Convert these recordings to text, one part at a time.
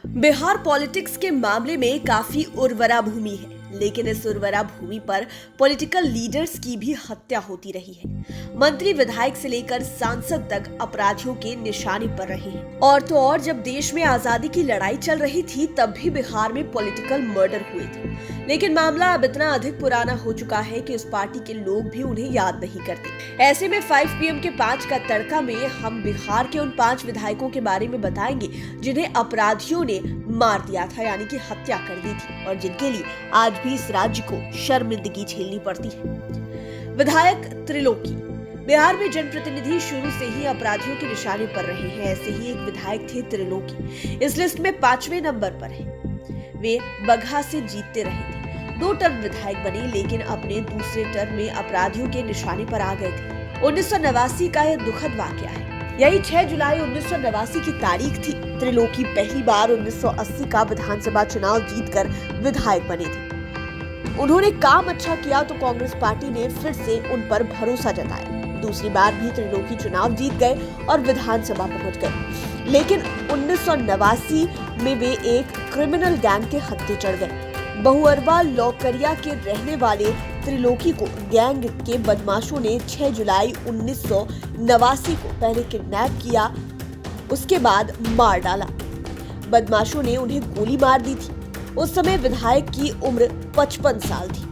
Bihar politics के मामले में काफी उर्वरा भूमि है, लेकिन इस उर्वरा भूमि पर पॉलिटिकल लीडर्स की भी हत्या होती रही है। मंत्री विधायक से लेकर सांसद तक अपराधियों के निशाने पर रहे हैं। और तो और जब देश में आजादी की लड़ाई चल रही थी तब भी बिहार में पॉलिटिकल मर्डर हुए थे, लेकिन मामला अब इतना अधिक पुराना हो चुका है कि उस पार्टी के लोग भी उन्हें याद नहीं करते। ऐसे में 5 PM के 5 का तड़का में हम बिहार के उन 5 विधायकों के बारे में बताएंगे जिन्हें अपराधियों ने मार दिया था, यानी कि हत्या कर दी थी, और जिनके लिए आज भी इस राज्य को शर्मिंदगी झेलनी पड़ती है। विधायक त्रिलोकी। बिहार में जनप्रतिनिधि शुरू से ही अपराधियों के निशाने पर रहे हैं। ऐसे ही एक विधायक थे त्रिलोकी, इस लिस्ट में 5वें नंबर पर है। वे बगहा से जीतते रहे थे, 2 टर्म विधायक बने, लेकिन अपने दूसरे टर्म में अपराधियों के निशाने पर आ गए थे। 1989 का यह दुखद वाकया है। यही 6 जुलाई 1989 की तारीख थी। त्रिलोकी पहली बार 1980 का विधानसभा चुनाव जीतकर विधायक बने थे। उन्होंने काम अच्छा किया तो कांग्रेस पार्टी ने फिर से उन पर भरोसा जताया। दूसरी बार भी त्रिलोकी चुनाव जीत गए और विधानसभा पहुंच गए, लेकिन 1989 में वे एक क्रिमिनल गैंग के हत्थे चढ़ गए। बहुअरवा लौकरिया के रहने वाले त्रिलोकी को गैंग के बदमाशों ने 6 जुलाई 1989 को पहले किडनैप किया, उसके बाद मार डाला। बदमाशों ने उन्हें गोली मार दी थी। उस समय विधायक की उम्र 55 साल थी।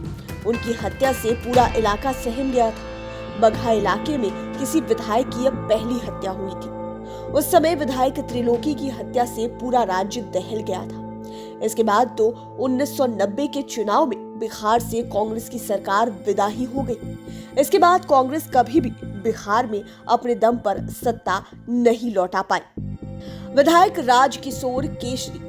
उनकी हत्या से पूरा इलाका सहम गया था। बगहा इलाके में किसी विधायक की यह पहली हत्या हुई थी। उस समय विधायक त्रिलोकी की हत्या से पूरा राज्य दहल गया था। इसके बाद तो 1990 के चुनाव में बिहार से कांग्रेस की सरकार विदा ही हो गई। इसके बाद कांग्रेस कभी भी बिहार में अपने दम पर सत्ता नहीं लौटा पाई। विधायक राजकिशोर केसरी।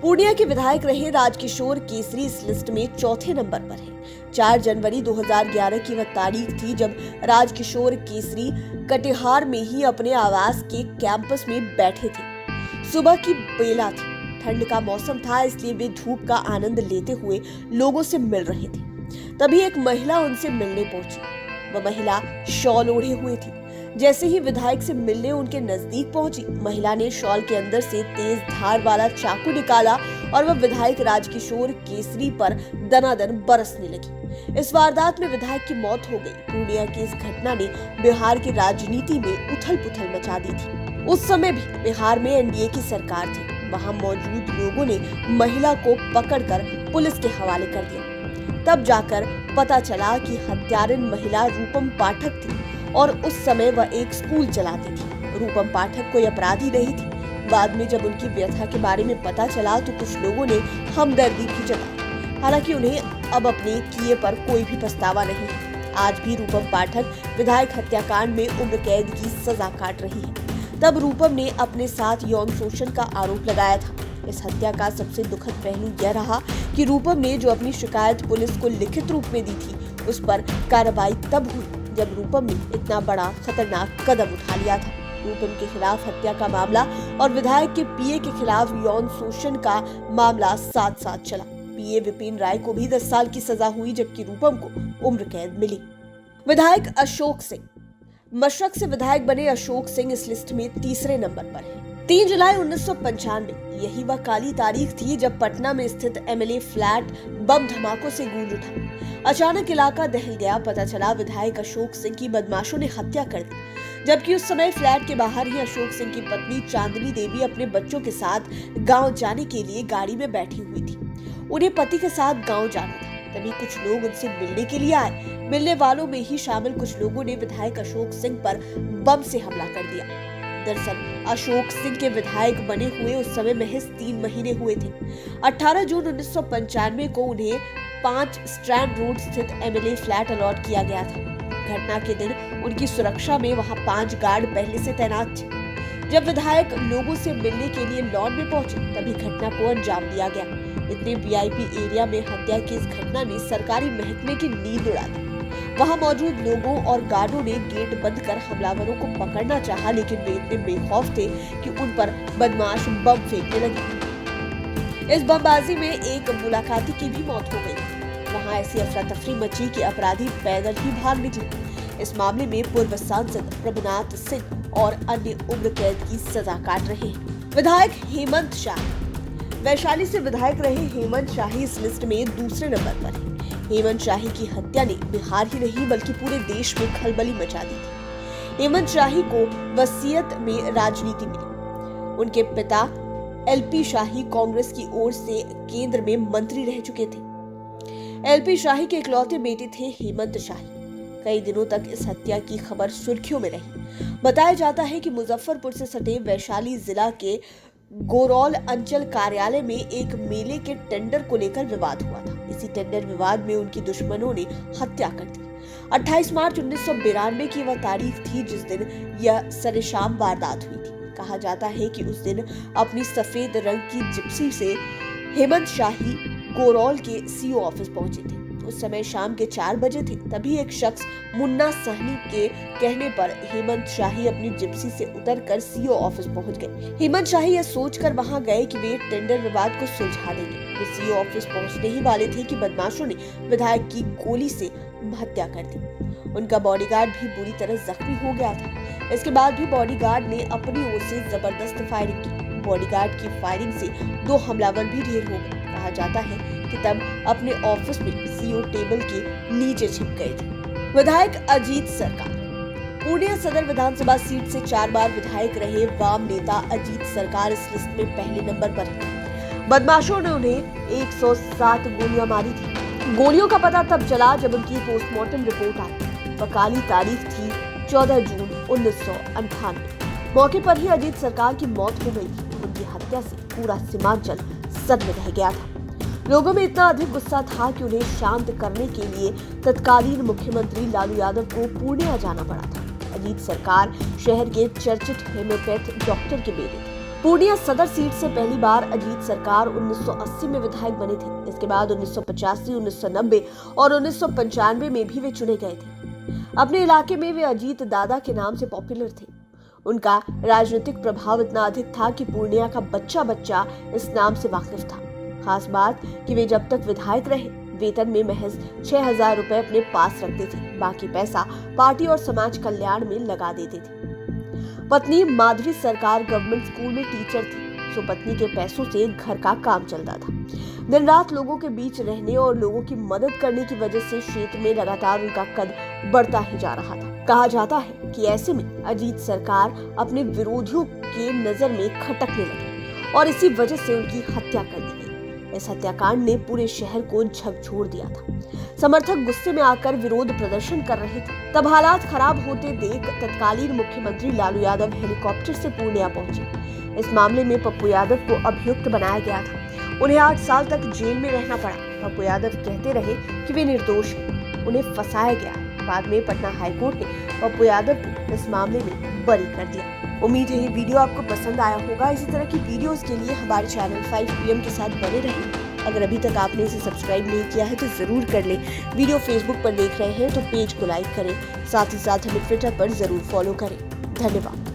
पूर्णिया के विधायक रहे राजकिशोर केसरी इस लिस्ट में 4थे नंबर पर है। 4 जनवरी 2011 की वह तारीख थी जब राजकिशोर केसरी कटिहार में ही अपने आवास के कैंपस में बैठे थे। सुबह की बेला थी, ठंड का मौसम था, इसलिए वे धूप का आनंद लेते हुए लोगों से मिल रहे थे। तभी एक महिला उनसे मिलने पहुंची। वह महिला शॉल ओढ़े हुए थी। जैसे ही विधायक से मिलने उनके नजदीक पहुंची, महिला ने शॉल के अंदर से तेज धार वाला चाकू निकाला और वह विधायक राजकिशोर केसरी पर दनादन बरसने लगी। इस वारदात में विधायक की मौत हो गई। पूर्णिया की इस घटना ने बिहार की राजनीति में उथल-पुथल मचा दी थी। उस समय भी बिहार में एनडीए की सरकार थी। वहां मौजूद लोगों ने महिला को पकड़कर पुलिस के हवाले कर दिया। तब जाकर पता चला कि हत्यारिन महिला रूपम पाठक थी और उस समय वह एक स्कूल चलाती थी। रूपम पाठक कोई अपराधी नहीं थी। बाद में जब उनकी व्यथा के बारे में पता चला तो कुछ लोगों ने हमदर्दी भी जताई। हालांकि उन्हें अब अपने किए पर कोई भी पछतावा नहीं है। आज भी रूपम पाठक विधायक हत्याकांड में उम्र कैद की सजा काट रही है। तब रूपम ने अपने साथ यौन शोषण का आरोप लगाया था। इस हत्या का सबसे दुखद पहलू यह रहा कि रूपम ने जो अपनी शिकायत पुलिस को लिखित रूप में दी थी, उस पर कार्रवाई तब हुई जब रूपम ने इतना बड़ा खतरनाक कदम उठा लिया था। रूपम के खिलाफ हत्या का मामला और विधायक के पीए के खिलाफ यौन शोषण का मामला साथ साथ चला। पीए विपिन राय को भी 10 साल की सजा हुई, जबकि रूपम को उम्र कैद मिली। विधायक अशोक सिंह। मशरक से विधायक बने अशोक सिंह इस लिस्ट में 3रे नंबर पर है। 3 जुलाई 1995, यही वह काली तारीख थी जब पटना में स्थित एमएलए फ्लैट बम धमाकों से गूंज उठा। अचानक इलाका दहल गया। पता चला विधायक अशोक सिंह की बदमाशों ने हत्या कर दी, जबकि उस समय फ्लैट के बाहर ही अशोक सिंह की पत्नी चांदनी देवी अपने बच्चों के साथ गांव जाने के लिए गाड़ी में बैठी हुई थी। उन्हें पति के साथ गांव जाना था। तभी कुछ लोग उनसे मिलने के लिए आए। मिलने वालों में ही शामिल कुछ लोगों ने विधायक अशोक सिंह पर बम से हमला कर दिया। दरअसल अशोक सिंह के विधायक बने हुए उस समय महज 3 महीने हुए थे। 18 जून 1995 को उन्हें 5 स्ट्रैंड रोड स्थित एमएलए फ्लैट अलॉट किया गया था। घटना के दिन उनकी सुरक्षा में वहां 5 गार्ड पहले से तैनात थे। जब विधायक लोगों से मिलने के लिए लॉन में पहुंचे, तभी घटना को अंजाम दिया गया। इतने वीआईपी एरिया में हत्या की इस घटना ने सरकारी महकमे की नींद उड़ा दी। वहां मौजूद लोगों और गार्डों ने गेट बंद कर हमलावरों को पकड़ना चाहा, लेकिन वे इतने बेखौफ थे कि उन पर बदमाश बम फेंकने लगे। इस बमबाजी में एक मुलाकाती की भी मौत हो गई। वहां ऐसी अफरा तफरी मची कि अपराधी पैदल ही भाग निकले। इस मामले में पूर्व सांसद प्रभुनाथ सिंह और अन्य उम्र कैद की सजा काट रहे हैं। विधायक हेमंत शाह। वैशाली से विधायक रहे हेमंत शाही इस लिस्ट में दूसरे नंबर पर है। हेमंत शाही की हत्या ने बिहार ही नहीं बल्कि पूरे देश में खलबली मचा दी थी। हेमंत शाही को वसीयत में राजनीति मिली। उनके पिता एलपी शाही कांग्रेस की ओर से केंद्र में मंत्री रह चुके थे। एलपी शाही के इकलौते बेटे थे हेमंत शाही। कई दिनों तक इस हत्या की खबर सुर्खियों में रही। बताया जाता है कि मुजफ्फरपुर से सटे वैशाली जिला के गोरौल अंचल कार्यालय में एक मेले के टेंडर को लेकर विवाद हुआ था। इसी टेंडर विवाद में उनके दुश्मनों ने हत्या कर दी। 28 मार्च 1992 की वह तारीख थी जिस दिन यह सरेआम वारदात हुई थी। कहा जाता है कि उस दिन अपनी सफेद रंग की जिप्सी से हेमंत शाही गोरौल के सीओ ऑफिस पहुंचे थे। उस समय शाम के 4 बजे थे। तभी एक शख्स मुन्ना सहनी के कहने पर हेमंत शाही अपनी जिप्सी से उतरकर सीओ ऑफिस पहुंच गए। हेमंत शाही यह सोचकर वहां गए कि वे टेंडर विवाद को सुलझा देंगे। वे सीओ ऑफिस पहुंचने ही वाले थे कि बदमाशों ने विधायक की गोली से हत्या कर दी। उनका बॉडीगार्ड भी बुरी तरह जख्मी हो गया था। इसके बाद भी बॉडीगार्ड ने अपनी ओर से जबरदस्त फायरिंग की। बॉडीगार्ड की फायरिंग से 2 हमलावर भी ढेर हो गए। कहा जाता है कि तब अपने ऑफिस में सीओ टेबल के नीचे छिप गए थे। विधायक अजीत सरकार पूर्णिया सदर विधानसभा सीट से 4 बार विधायक रहे वाम नेता अजीत सरकार इस लिस्ट में पहले नंबर पर है। बदमाशों ने उन्हें 107 गोलियां मारी थी। गोलियों का पता तब चला जब उनकी पोस्टमार्टम रिपोर्ट आई। वह काली तारीख थी 14 जून 1998। मौके पर ही अजीत सरकार की मौत हो गई थी। उनकी हत्या से पूरा सीमांचल सदमे रह गया था। लोगों में इतना अधिक गुस्सा था कि उन्हें शांत करने के लिए तत्कालीन मुख्यमंत्री लालू यादव को पूर्णिया जाना पड़ा था। अजीत सरकार शहर के चर्चित होम्योपैथ डॉक्टर के बेटे थे। पूर्णिया सदर सीट से पहली बार अजीत सरकार 1980 में विधायक बने थे। इसके बाद 1985, 1990 और 1995 में भी वे चुने गए थे। अपने इलाके में वे अजीत दादा के नाम से पॉपुलर थे। उनका राजनीतिक प्रभाव इतना अधिक था कि पूर्णिया का बच्चा बच्चा इस नाम से वाकिफ था। खास बात कि वे जब तक विधायक रहे वेतन में महज 6000 रुपए अपने पास रखते थे। बाकी पैसा पार्टी और समाज कल्याण में लगा देते थे। पत्नी माधुरी सरकार गवर्नमेंट स्कूल में टीचर थी, सो पत्नी के पैसों से घर का काम चलता था। दिन रात लोगों के बीच रहने और लोगों की मदद करने की वजह से क्षेत्र में लगातार उनका कद बढ़ता ही जा रहा था। कहा जाता है कि ऐसे में अजीत सरकार अपने विरोधियों के नजर में खटकने लगे और इसी वजह से उनकी हत्या कर दी गई। इस हत्याकांड ने पूरे शहर को झकझोर दिया था। समर्थक गुस्से में आकर विरोध प्रदर्शन कर रहे थे। तब हालात खराब होते देख तत्कालीन मुख्यमंत्री लालू यादव हेलीकॉप्टर से पूर्णिया पहुंचे। इस मामले में पप्पू यादव को अभियुक्त बनाया गया था। उन्हें 8 साल तक जेल में रहना पड़ा। पप्पू यादव कहते रहे कि वे निर्दोष हैं, उन्हें फंसाया गया। बाद में पटना हाईकोर्ट ने पप्पू यादव को इस मामले में बरी कर दिया। उम्मीद है ये वीडियो आपको पसंद आया होगा। इसी तरह की वीडियोस के लिए हमारे चैनल 5 PM के साथ बने रहें। अगर अभी तक आपने इसे सब्सक्राइब नहीं किया है तो जरूर कर लें। वीडियो फेसबुक पर देख रहे हैं तो पेज को लाइक करें, साथ ही साथ हमें ट्विटर पर जरूर फॉलो करें। धन्यवाद।